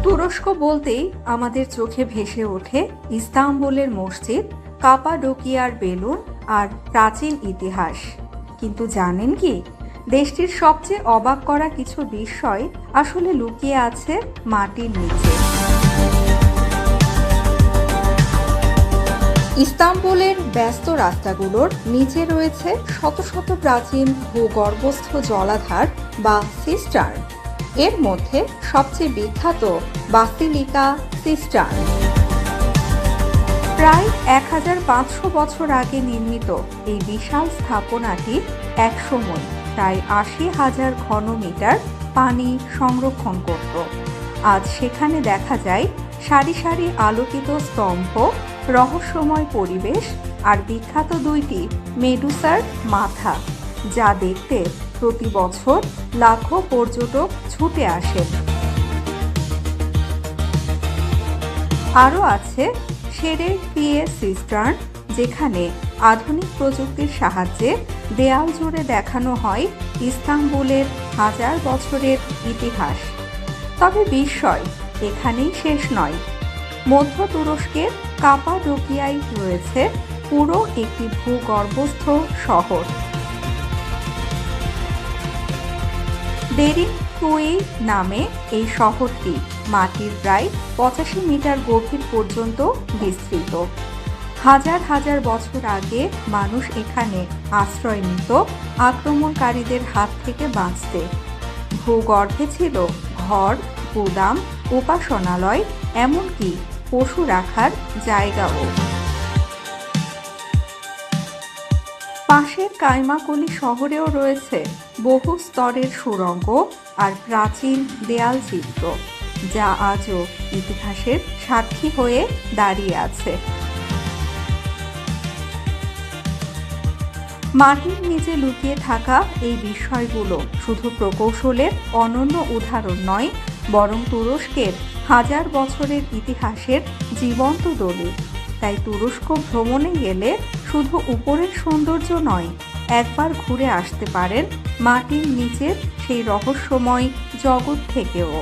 তুরস্ক বলতেই আমাদের চোখে ভেসে ওঠে ইস্তাম্বুলের মসজিদ, কাপাডোকিয়ার বেলুন আর প্রাচীন ইতিহাস। কিন্তু জানেন কি, দেশটির সবচেয়ে অবাক করা কিছু বিষয় আসলে লুকিয়ে আছে মাটির নিচে। ইস্তাম্বুলের ব্যস্ত রাস্তাগুলোর নিচে রয়েছে শত শত প্রাচীন ভূগর্ভস্থ জলাধার বা সিস্টার্ন। এর মধ্যে সবচেয়ে বিখ্যাত বাসিলিকা সিস্টার্ন। প্রায় 1500 বছর আগে নির্মিত এই বিশাল স্থাপনাটি একসময় প্রায় 80,000 ঘনমিটার পানি সংরক্ষণ করত। আজ সেখানে দেখা যায় সারি সারি আলোকিত স্তম্ভ, রহস্যময় পরিবেশ আর বিখ্যাত দুইটি মেডুসার মাথা, যা দেখতে প্রতি বছর লাখো পর্যটক ছুটে আসেন। আরও আছে শেরের পিয়ে সিস্টার্ন, যেখানে আধুনিক প্রযুক্তির সাহায্যে দেয়াল জুড়ে দেখানো হয় ইস্তাম্বুলের 1000 বছরের ইতিহাস। তবে বিস্ময় এখানেই শেষ নয়। মধ্য তুরস্কের কাপাডোকিয়ায় রয়েছে পুরো একটি ভূগর্ভস্থ শহর। দেরিনকুই নামে এই শহরটি মাটির প্রায় 85 মিটার গভীর পর্যন্ত বিস্তৃত। হাজার হাজার বছর আগে মানুষ এখানে আশ্রয় নিত আক্রমণকারীদের হাত থেকে বাঁচতে। ভূগর্ভে ছিল ঘর, গুদাম, উপাসনালয়, এমনকি পশু রাখার জায়গাও। পাশের কাইমাকুলি শহরেও রয়েছে বহু স্তরের সুড়ঙ্গ আর প্রাচীন দেয়াল চিত্র, যা আজও ইতিহাসের সাক্ষী হয়ে দাঁড়িয়ে আছে। মাটির নিচে লুকিয়ে থাকা এই বিষয়গুলো শুধু প্রকৌশলের অনন্য উদাহরণ নয়, বরং তুরস্কের 1000 বছরের ইতিহাসের জীবন্ত দলিল। তাই তুরস্ক ভ্রমণে গেলে শুধু উপরের সৌন্দর্য নয়, একবার ঘুরে আসতে পারেন মাটির নিচের সেই রহস্যময় জগৎ থেকেও।